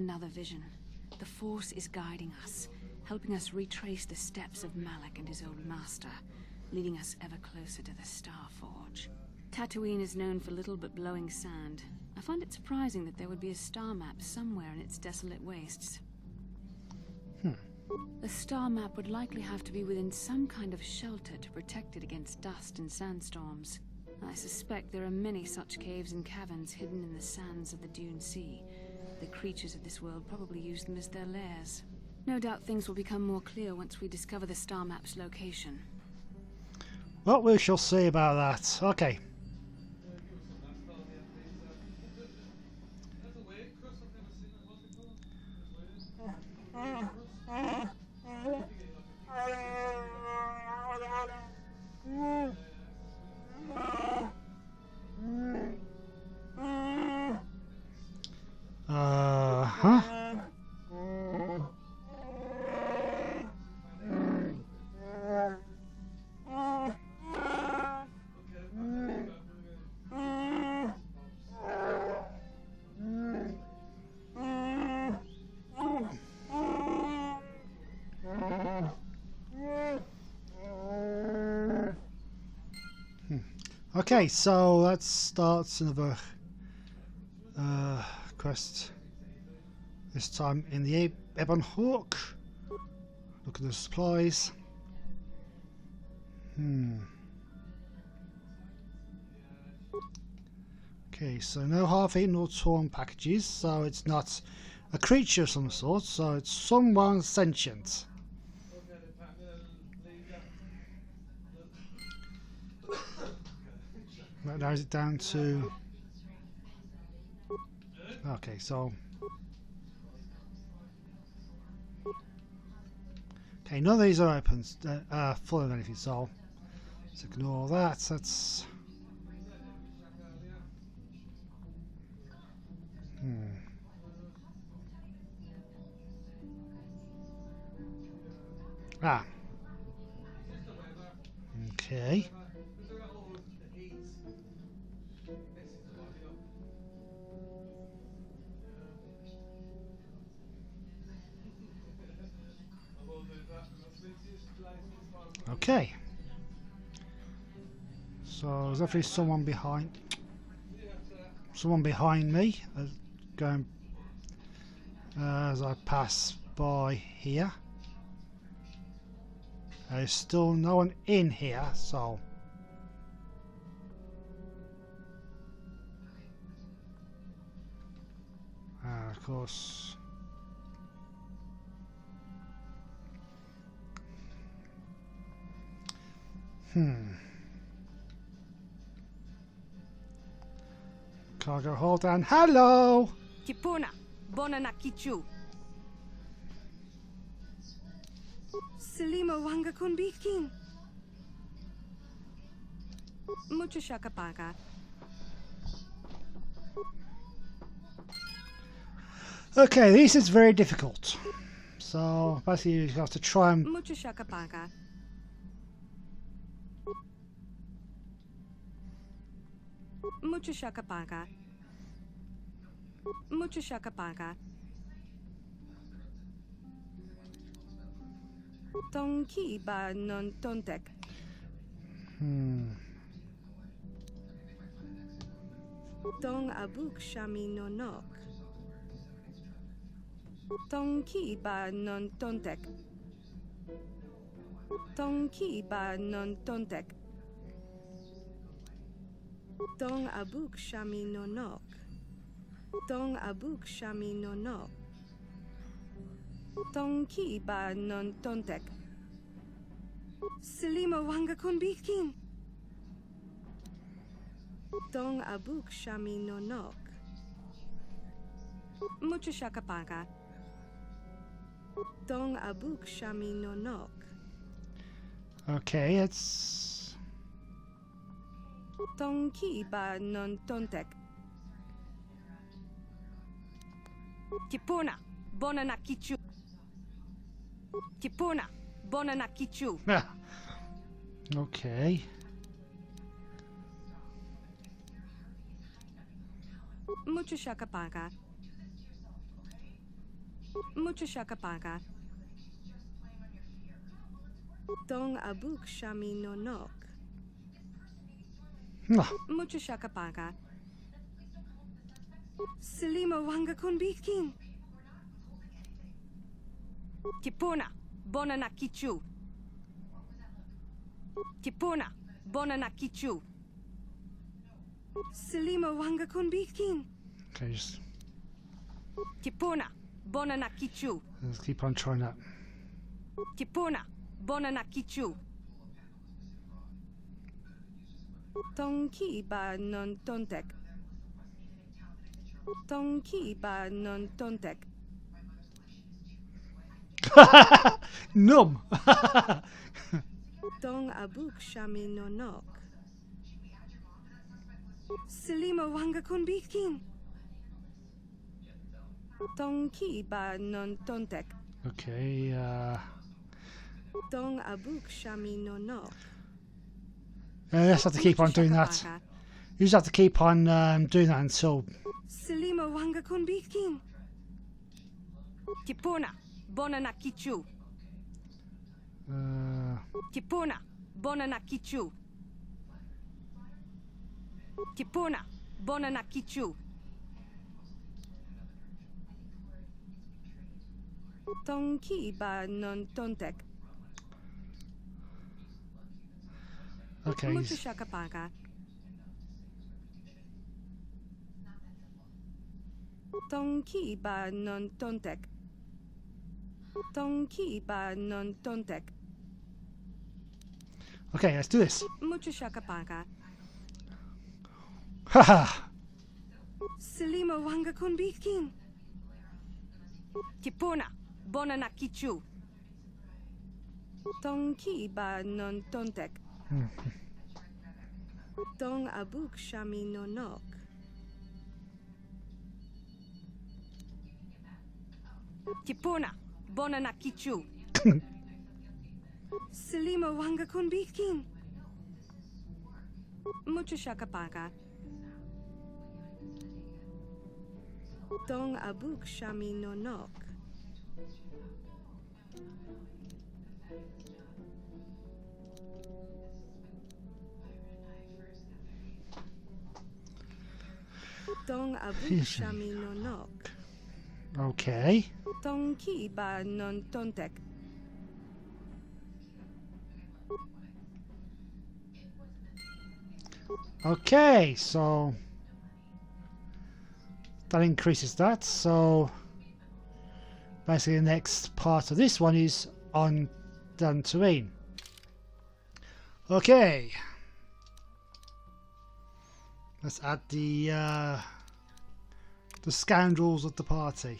Another vision. The Force is guiding us, helping us retrace the steps of Malak and his old master, leading us ever closer to the Star Forge. Tatooine is known for little but blowing sand. I find it surprising that there would be a star map somewhere in its desolate wastes. The star map would likely have to be within some kind of shelter to protect it against dust and sandstorms. I suspect there are many such caves and caverns hidden in the sands of the Dune Sea. The creatures of this world probably use them as their lairs. No doubt things will become more clear once we discover the star map's location. Well, we shall see about that. Okay. Okay, so let's start another quest. This time in the Ebon Hawk. Look at the supplies. Okay, so no half-eaten or torn packages, so it's not a creature of some sort, so it's someone sentient. That narrows it down to... Okay, so... Okay, none of these are open, full of anything, so let's ignore that. That's... Ah. Okay. Okay. So there's definitely someone behind me going as I pass by here. There's still no one in here, so of course. Cargo hold down. Hello! Tipuna, Bonana Kichu. Selima Wanga Kunbikin. Mucho Shakapaga. Okay, this is very difficult. So basically you have to try and... Mucho Shakapaga. Mucho Shakapaga. Mucho Shakapaga. Tonki ba non tontek. Tong abuk shami no nok. Tonki ba non tontek. Tonki ba non tontek. Tong abuk shami no nok. Tong abuk shami no nok. Tonki ba non tontek. Selima Wanga Kunbikin. Tong abuk shami no nok. Mucho Shakapaga. Tong abuk shami no nok. Okay, it's... Tonki ba non tontek. Tipuna, Bonana Kichu. Tipuna, Bonana Kichu. Okay. Mucho Shakapaga. Mucha shakapaka. Dong abuk shami no nok. Ah, Mucha shakapaka. Selima wanga konbitkin. Tipuna, bona na kichu. Tipuna, bona na kichu. Selima wanga konbitkin. okay, just Tipuna, bona na kichu. let's keep on trying that. Tipuna, bona na kichu. Tonki ba non tontek. Tonki ba non tontek. Numb. Dong abuk shami no nok. Selima wanga konbitkin. Tonki ba non tontek. Okay, Dong abuk shami no nok. let's have to keep on doing that. You just have to keep on doing that until. Selima wanga konbitkin. Tipuna, bona na kichu. Tipuna, bona na kichu. Tipuna, bona na kichu. Tonki ba non tontek. Okay. Mucha shakapaka. Tonki ba non tontek. Tonki ba non tontek. Okay, let's do this. Mucha shakapaka. Haha. Selima wanga konbitkin. Tipuna, bona na kichu. Tonki ba non tontek. Dong abuk shami no nok. Tipuna, bona na kichu. Selima wanga konbitkin. Mucha shakapaka. Dong abuk shami no nok. Dong abuk shami no nok. Okay. Dong ki ba non tontek. Okay, so that increases that. So basically, the next part of this one is on Dantooine. Okay, let's add the scoundrels of the party.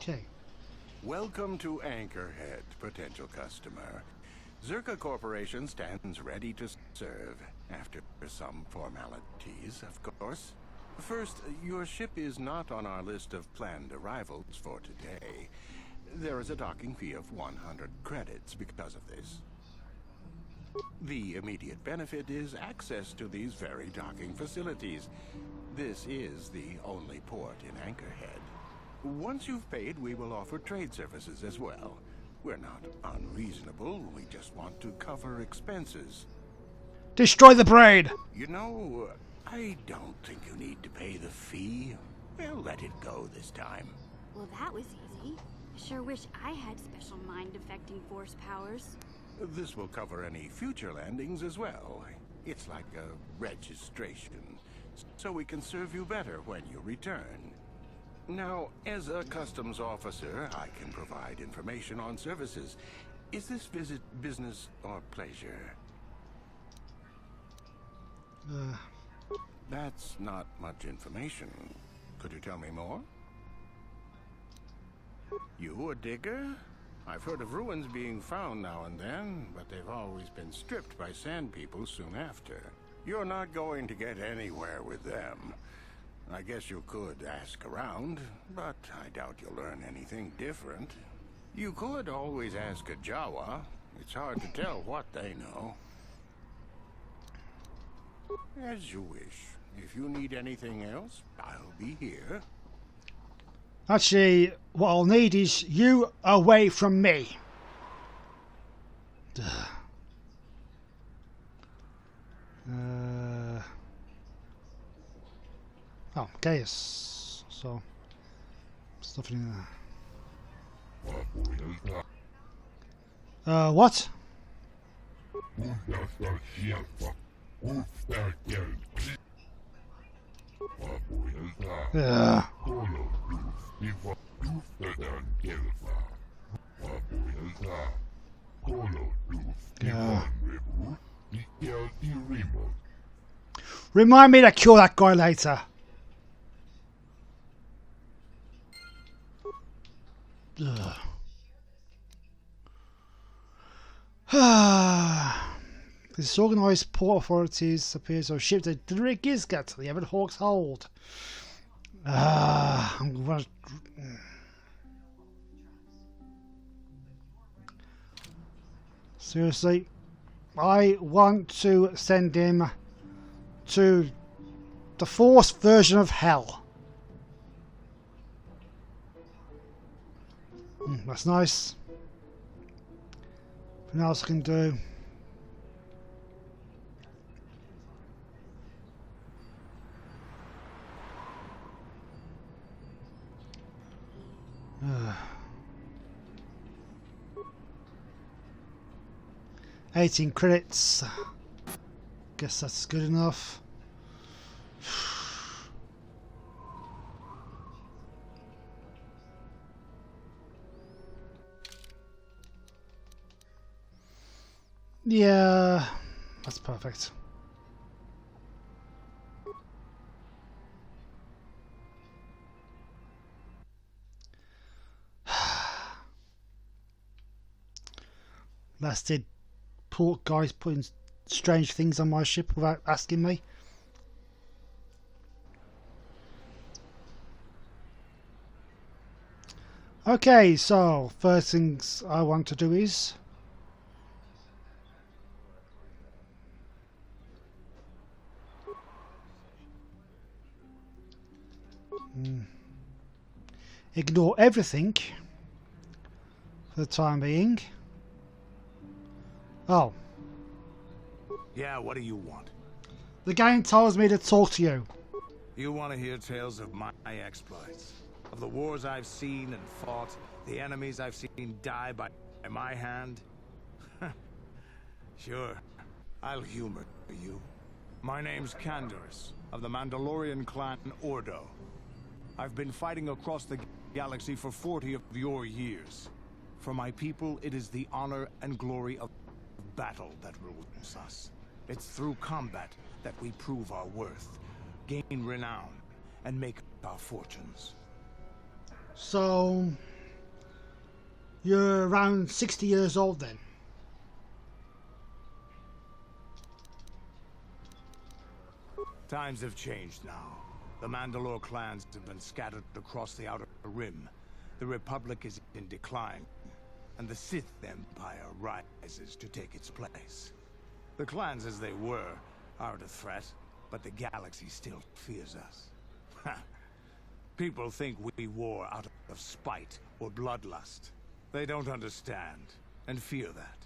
Okay. Welcome to Anchorhead, potential customer. Zerka Corporation stands ready to serve, after some formalities, of course. First, your ship is not on our list of planned arrivals for today. There is a docking fee of 100 credits because of this. The immediate benefit is access to these very docking facilities. This is the only port in Anchorhead. Once you've paid, we will offer trade services as well. We're not unreasonable, we just want to cover expenses. Destroy the brain! You know, I don't think you need to pay the fee. We'll let it go this time. Well, that was easy. Sure wish I had special mind-affecting force powers. This will cover any future landings as well. It's like a registration, so we can serve you better when you return. Now, as a customs officer, I can provide information on services. Is this visit business or pleasure? That's not much information. Could you tell me more? You a digger? I've heard of ruins being found now and then, but they've always been stripped by sand people soon after. You're not going to get anywhere with them. I guess you could ask around, but I doubt you'll learn anything different. You could always ask a Jawa. It's hard to tell what they know. As you wish. If you need anything else, I'll be here. Actually, what I'll need is you away from me. Oh, Gaius. So, stuff in there. What? Remind me to kill that guy later. Disorganized port authorities appear to have shipped a Gisga to the Evan Hawk's hold. I'm gonna... Seriously, I want to send him to the Force version of hell. That's nice. Nothing else I can do. Uh. 18 credits. Guess that's good enough. Yeah, that's perfect. Lasted poor guys putting strange things on my ship without asking me. Okay, so first things I want to do is ignore everything for the time being. Oh. Yeah, what do you want? The game tells me to talk to you. You want to hear tales of my exploits? Of the wars I've seen and fought, the enemies I've seen die by my hand? Sure, I'll humor you. My name's Canderous, of the Mandalorian clan Ordo. I've been fighting across the galaxy for 40 of your years. For my people, it is the honor and glory of battle that rules us. It's through combat that we prove our worth, gain renown, and make our fortunes. So, you're around 60 years old then? Times have changed now. The Mandalore clans have been scattered across the Outer Rim. The Republic is in decline, and the Sith Empire rises to take its place. The clans as they were aren't a threat, but the galaxy still fears us. People think we war out of spite or bloodlust. They don't understand, and fear that.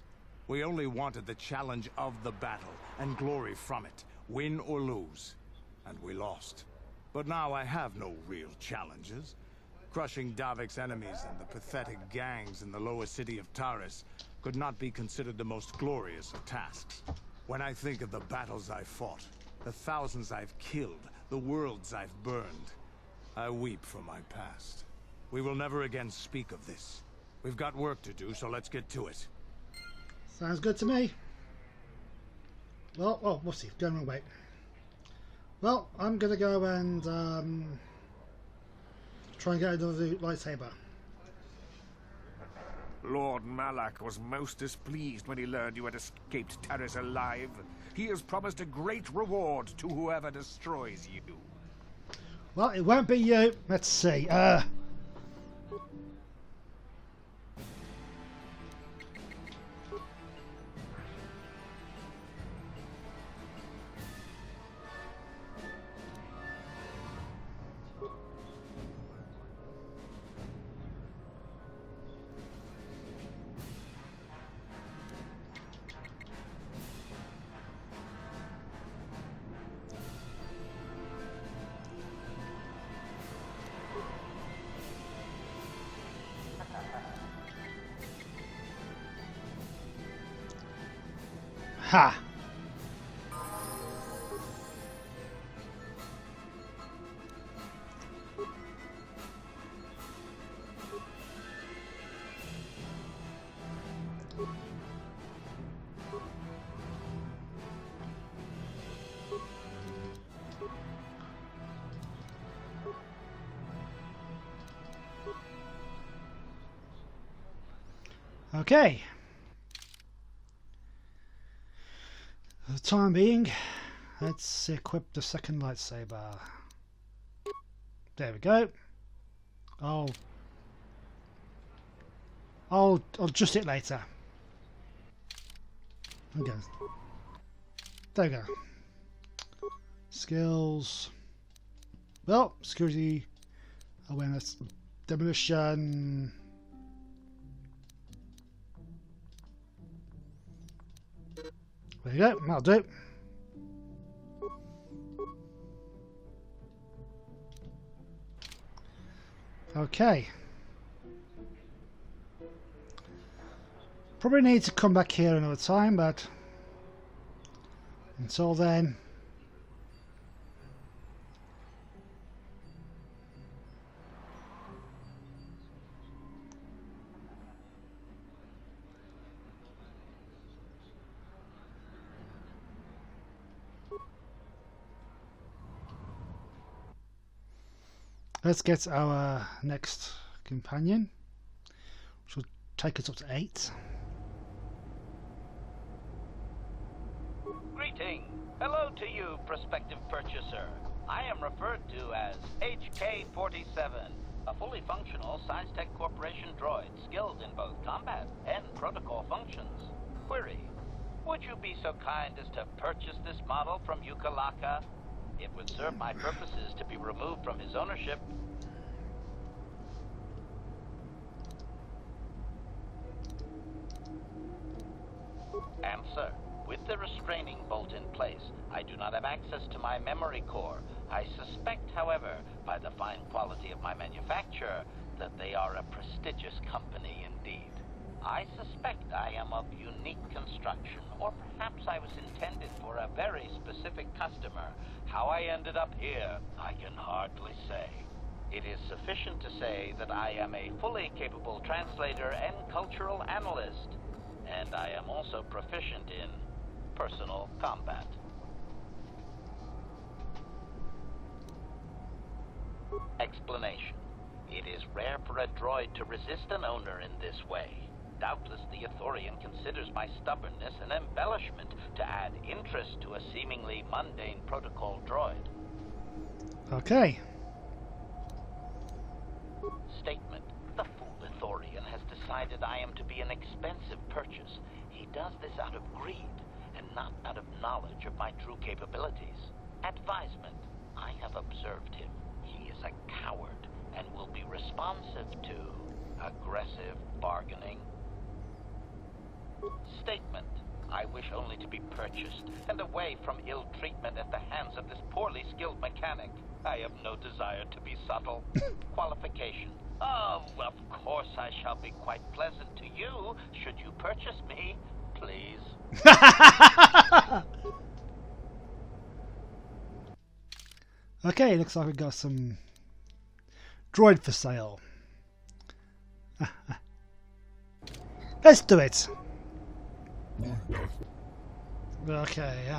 We only wanted the challenge of the battle, and glory from it, win or lose. And we lost. But now I have no real challenges. Crushing Davik's enemies and the pathetic gangs in the lower city of Taris could not be considered the most glorious of tasks. When I think of the battles I've fought, the thousands I've killed, the worlds I've burned, I weep for my past. We will never again speak of this. We've got work to do, so let's get to it. Sounds good to me. Well, oh, what's he? Going wrong way. Well, I'm gonna go and try and get another lightsaber. Lord Malak was most displeased when he learned you had escaped Taris alive. He has promised a great reward to whoever destroys you. Well, it won't be you. Let's see. Ha! Okay. For the time being, let's equip the second lightsaber. There we go. I'll adjust it later. Okay. There we go. Skills. Well, security, awareness, demolition. There you go, that'll do. Okay. Probably need to come back here another time, but until then, let's get our next companion, which will take us up to 8. Greeting. Hello to you, prospective purchaser. I am referred to as HK-47, a fully functional SciTech Corporation droid skilled in both combat and protocol functions. Query. Would you be so kind as to purchase this model from Yukalaka? It would serve my purposes to be removed from his ownership. Answer. With the restraining bolt in place, I do not have access to my memory core. I suspect, however, by the fine quality of my manufacture, that they are a prestigious company indeed. I suspect I am of unique construction, or perhaps I was intended for a very specific customer. How I ended up here, I can hardly say. It is sufficient to say that I am a fully capable translator and cultural analyst, and I am also proficient in personal combat. Explanation. It is rare for a droid to resist an owner in this way. Doubtless the Ithorian considers my stubbornness an embellishment to add interest to a seemingly mundane protocol droid. Okay. Statement. The fool Ithorian has decided I am to be an expensive purchase. He does this out of greed, and not out of knowledge of my true capabilities. Advisement. I have observed him. He is a coward, and will be responsive to aggressive bargaining. Statement. I wish only to be purchased, and away from ill treatment at the hands of this poorly skilled mechanic. I have no desire to be subtle. Qualification. Oh, of course I shall be quite pleasant to you, should you purchase me, please. Okay, looks like we've got some droid for sale. Let's do it. Okay,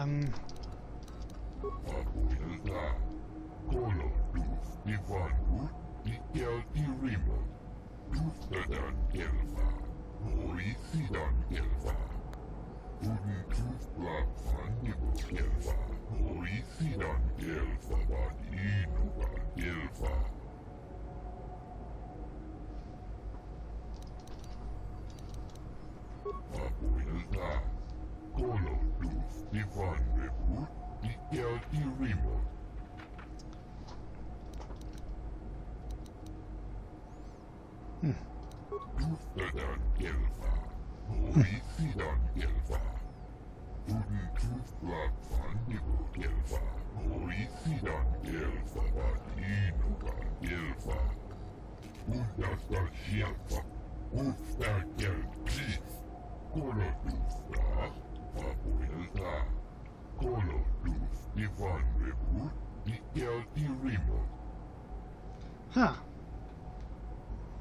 Huh.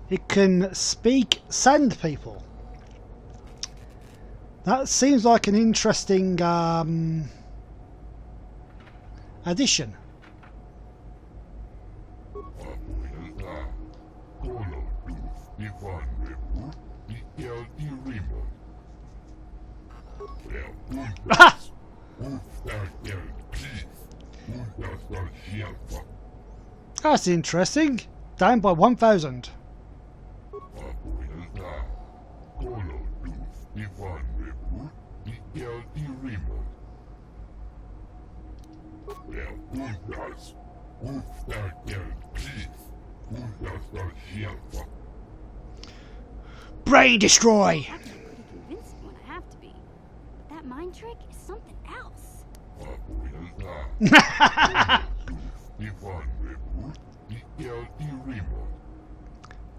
It can speak sand people. That seems like an interesting addition. Ah! That's interesting. Down by 1,000. Brain destroy. That's pretty convincing when I have to be. But that mind trick is something else.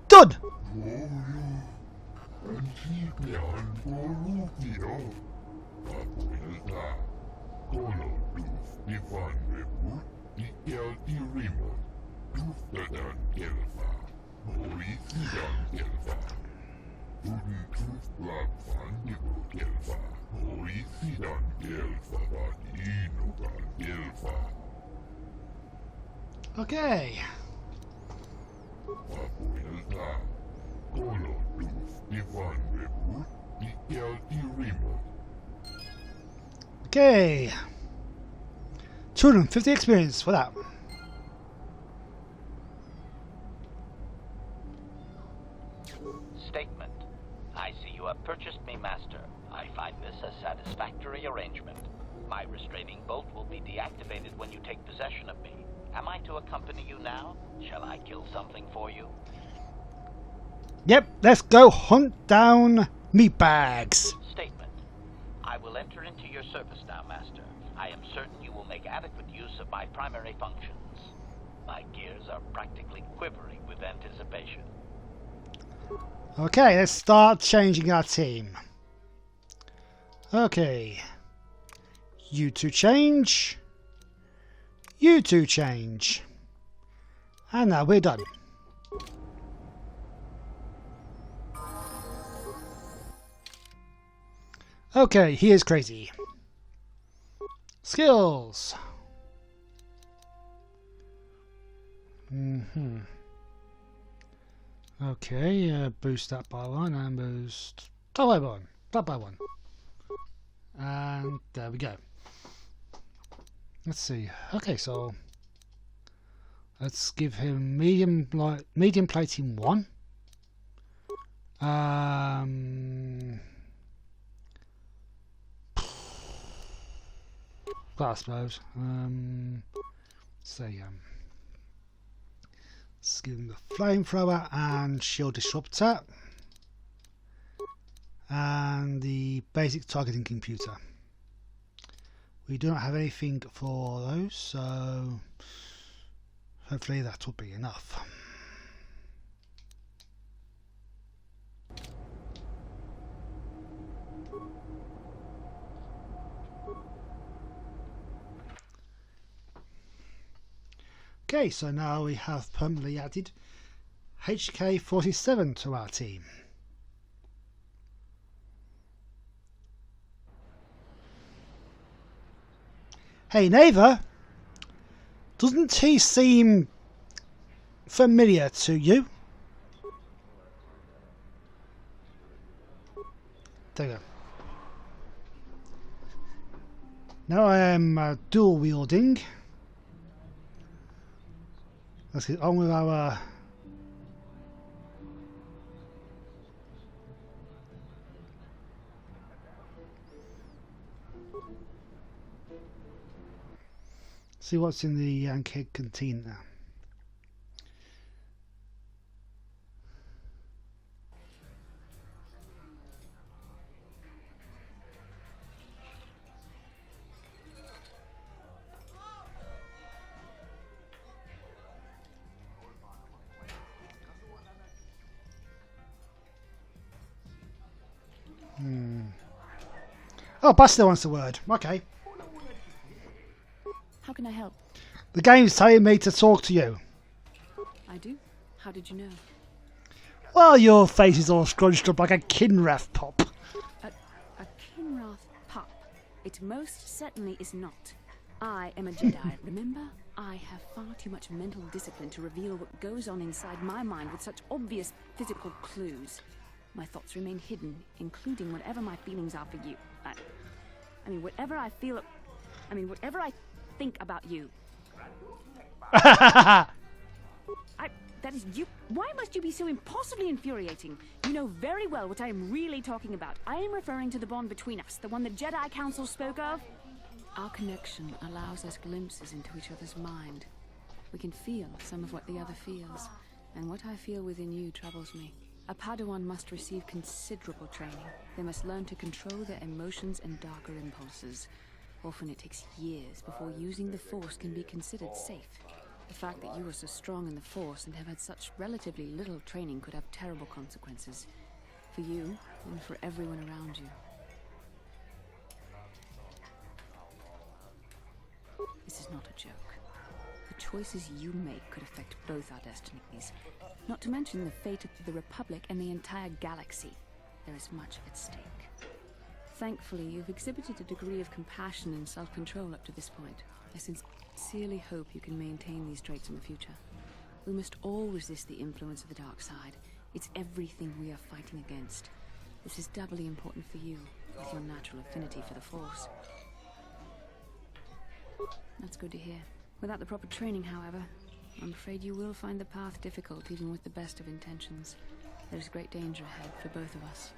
Done. Okay. Okay. 250 experience for that. Statement. I see you have purchased me, Master. I find this a satisfactory arrangement. My restraining bolt will be deactivated when you take possession of me. Am I to accompany you now? Shall I kill something for you? Yep, let's go hunt down meat bags. Statement. I will enter into your service now, Master. I am certain you will make adequate use of my primary functions. My gears are practically quivering with anticipation. Okay, let's start changing our team. Okay. You two change. You two change. And now we're done. Okay, he is crazy. Skills. Okay, boost that by 1 and boost that by 1. That by 1. And there we go. Let's see. Okay, so let's give him medium plating 1. I suppose. Say let's give him the flamethrower and shield disruptor and the basic targeting computer. We do not have anything for those, so hopefully that will be enough. Okay, so now we have permanently added HK-47 to our team. Hey Neva, doesn't he seem familiar to you? There you go. Now I am dual wielding. Let's get on with our see what's in the Yankee canteen now. Oh, Buster wants the word. Okay. How can I help? The game's telling me to talk to you. I do. How did you know? Well, your face is all scrunched up like a Kinrath pop. A Kinrath pup. It most certainly is not. I am a Jedi, remember? I have far too much mental discipline to reveal what goes on inside my mind with such obvious physical clues. My thoughts remain hidden, including whatever my feelings are for you. I mean, whatever I feel... I mean, whatever I think about you. That is you. Why must you be so impossibly infuriating? You know very well what I am really talking about. I am referring to the bond between us, the one the Jedi Council spoke of. Our connection allows us glimpses into each other's mind. We can feel some of what the other feels, and what I feel within you troubles me. A Padawan must receive considerable training. They must learn to control their emotions and darker impulses. Often it takes years before using the Force can be considered safe. The fact that you are so strong in the Force and have had such relatively little training could have terrible consequences. For you, and for everyone around you. This is not a joke. The choices you make could affect both our destinies. Not to mention the fate of the Republic and the entire galaxy. There is much at stake. Thankfully, you've exhibited a degree of compassion and self-control up to this point. I sincerely hope you can maintain these traits in the future. We must all resist the influence of the dark side. It's everything we are fighting against. This is doubly important for you, with your natural affinity for the Force. That's good to hear. Without the proper training, however, I'm afraid you will find the path difficult even with the best of intentions. There's great danger ahead for both of us.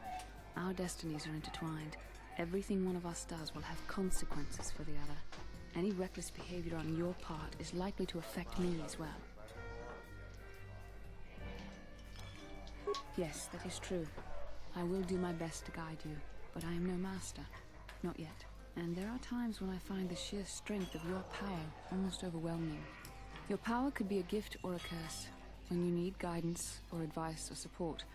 Our destinies are intertwined. Everything one of us does will have consequences for the other. Any reckless behavior on your part is likely to affect me as well. Yes, that is true. I will do my best to guide you, but I am no master. Not yet. And there are times when I find the sheer strength of your power almost overwhelming. Your power could be a gift or a curse. When you need guidance or advice or support,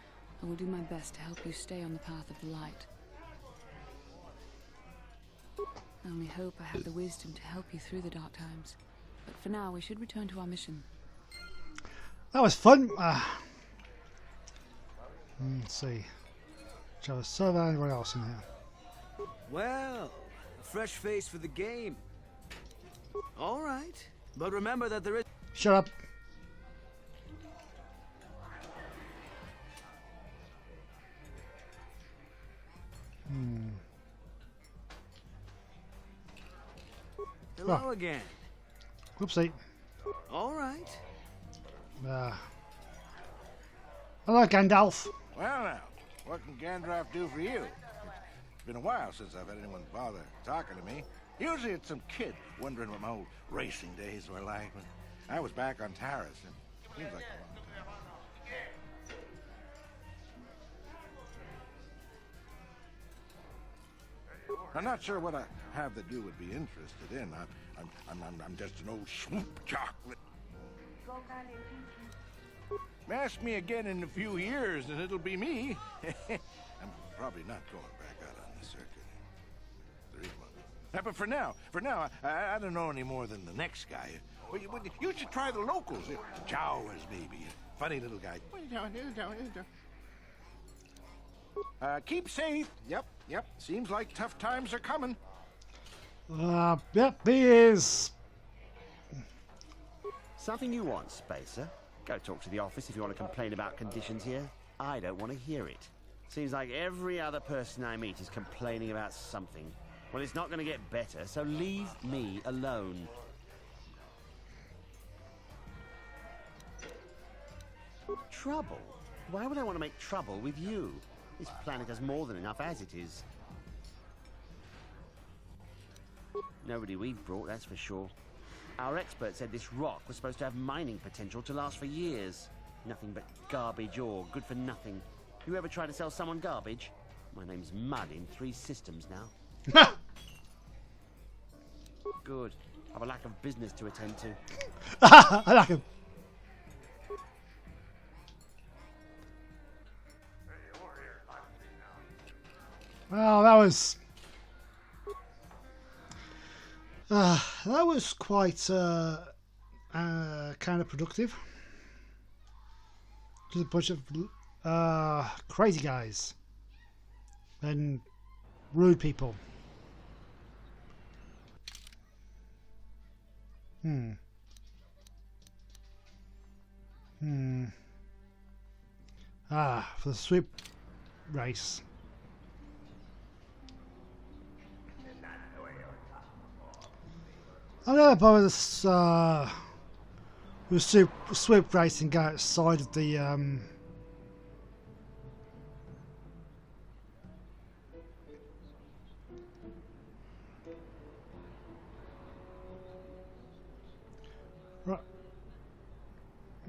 I will do my best to help you stay on the path of the light. I only hope I have the wisdom to help you through the dark times. But for now, we should return to our mission. That was fun. Let's see. Shall I serve anyone else in here? Well, a fresh face for the game. All right, but remember that there is... Shut up. Hello again. Whoopsie. All right. Hello, Gandalf. Well now, what can Gandalf do for you? It's been a while since I've had anyone bother talking to me. Usually it's some kid wondering what my old racing days were like when I was back on Taris, and it seems like a long time. I'm not sure what I have that you would be interested in. I'm just an old swoop chocolate. Ask me again in a few years and it'll be me. I'm probably not going back out on the circuit. There is one. But for now, I don't know any more than the next guy. Well, you should try the locals. Jawas, maybe. Funny little guy. Keep safe. Yep. Seems like tough times are coming. Yep, he is. Something you want, Spacer? Go talk to the office if you want to complain about conditions here. I don't want to hear it. Seems like every other person I meet is complaining about something. Well, it's not going to get better, so leave me alone. Trouble? Why would I want to make trouble with you? This planet has more than enough as it is. Nobody we've brought, that's for sure. Our expert said this rock was supposed to have mining potential to last for years. Nothing but garbage ore, good for nothing. You ever try to sell someone garbage? My name's Mud in 3 systems now. Good. I have a lack of business to attend to. I like him. Well, that was That was quite counterproductive. Just a bunch of crazy guys and rude people. For the sweep race. I'm gonna bother this with sweep race and go outside of the right.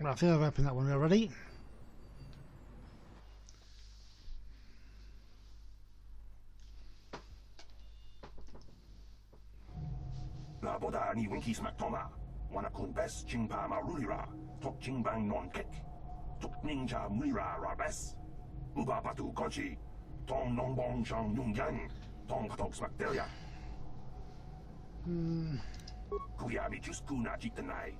I think I've opened that one already. Laboda ni winkis maktoma, wanakun bes chingpa marulira, tok chingbang non kek, tok ninja mira rabes, uba patu kochi, tong nongbong shang yung yang, tong patok smakteria. Kuyabi juskuna jitenai,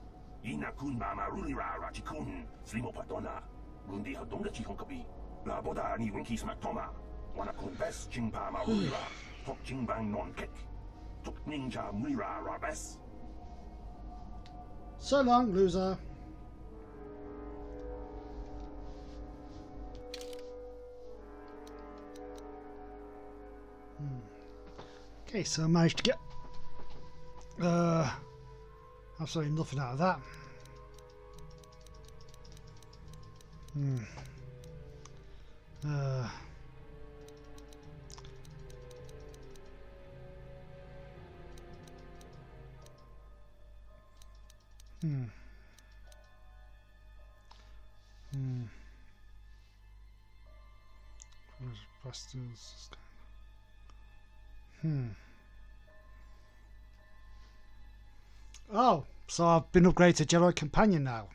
ina kun ba marulira rachikun, slimo patona, gundi hadonga chihonkabi. Laboda ni winkis maktoma, wanakun bes chingpa marulira, tok chingbang non kek. Ninja Mira Rabes. So long, loser. Okay, so I managed to get absolutely nothing out of that. Busters. Oh, so I've been upgraded to Jedi Companion now.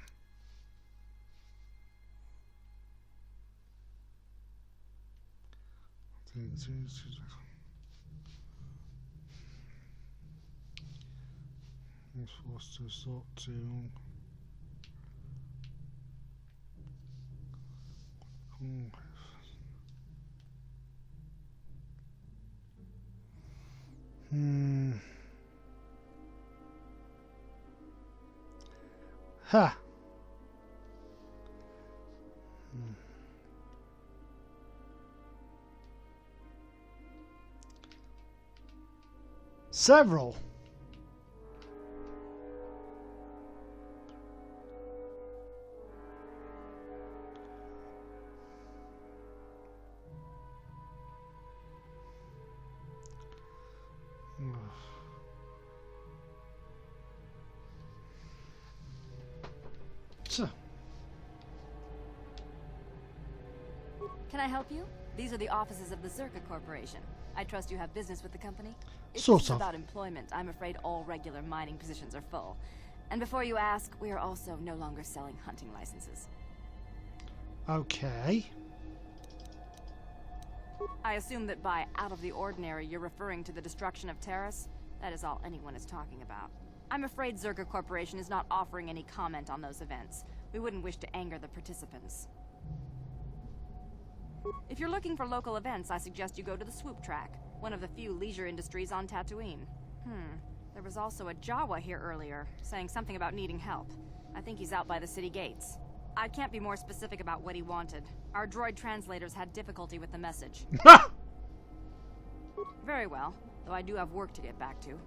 I'm forced to sort to Ha. Several. Can I help you? These are the offices of the Zerka Corporation. I trust you have business with the company? If Sort this is of. about employment, I'm afraid all regular mining positions are full. And before you ask, we are also no longer selling hunting licenses. Okay. I assume that by out of the ordinary, you're referring to the destruction of Terrace? That is all anyone is talking about. I'm afraid Zerka Corporation is not offering any comment on those events. We wouldn't wish to anger the participants. If you're looking for local events, I suggest you go to the Swoop Track, one of the few leisure industries on Tatooine. There was also a Jawa here earlier, saying something about needing help. I think he's out by the city gates. I can't be more specific about what he wanted. Our droid translators had difficulty with the message. Very well, though I do have work to get back to.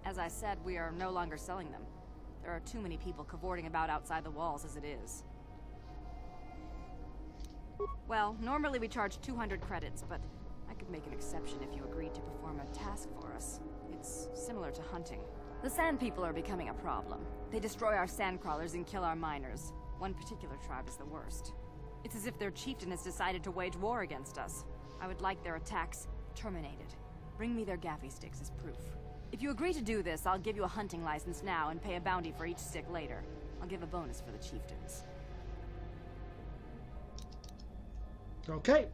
As I said, we are no longer selling them. There are too many people cavorting about outside the walls as it is. Well, normally we charge 200 credits, but I could make an exception if you agreed to perform a task for us. It's similar to hunting. The Sand People are becoming a problem. They destroy our sandcrawlers and kill our miners. One particular tribe is the worst. It's as if their chieftain has decided to wage war against us. I would like their attacks terminated. Bring me their gaffy sticks as proof. If you agree to do this, I'll give you a hunting license now and pay a bounty for each stick later. I'll give a bonus for the chieftains. Okay.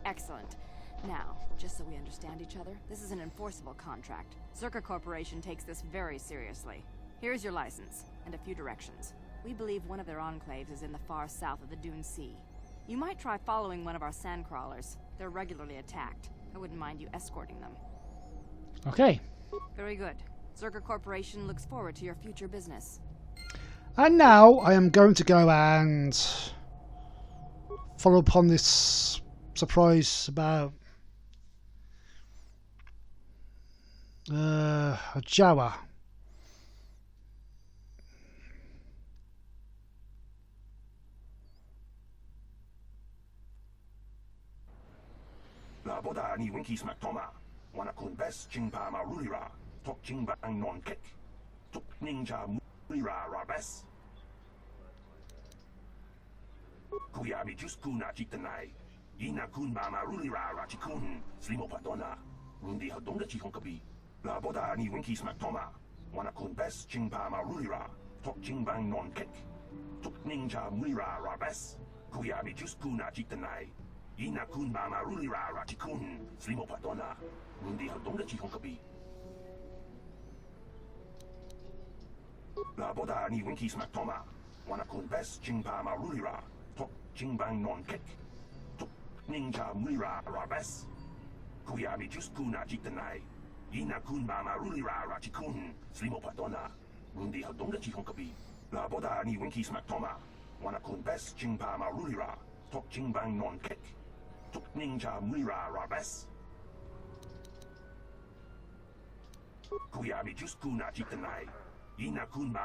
Excellent. Now, just so we understand each other, this is an enforceable contract. Zerka Corporation takes this very seriously. Here's your license, and a few directions. We believe one of their enclaves is in the far south of the Dune Sea. You might try following one of our sandcrawlers. They're regularly attacked. I wouldn't mind you escorting them. Okay. Very good. Zerka Corporation looks forward to your future business. And now I am going to go and follow upon this surprise about Jawa. 나보다 니 윈키스 막토마 와나쿤 베스 징파마 루리라 톡 징방 논킥 톡 닝자 무리라 라베스 구야비 주스쿠나 지트나이 이나쿤 마마 루리라 라치쿤 슬리모파도나 룬디 허동가 지홍커비 나보다 니 윈키스 막토마 와나쿤 베스 징파마 루리라 톡 징방 논킥 톡 닝자 무리라 라베스 구야비 주스쿠나 지트나이 이나쿤 마마 루리라 라치쿤 슬리모파도나 룬디 허동가 지홍커비 나보다 니 윈키스 막토마 와나쿤 베스 징파마 루리라 톡 징방 논킥 톡 닝자 무리라 라베스 구야미 주스쿠나 지트나이 이나쿤 마마 루리라 라치쿤 슬리모파도나 룬디 허동가 지홍커비 나보다 니 윈키스 막토마 와나쿤 베스 징파마 루리라 톡 징방 논킥 톡 닝자 무리라 라베스 구야미 주스쿠나 지트나이 이나쿤 마마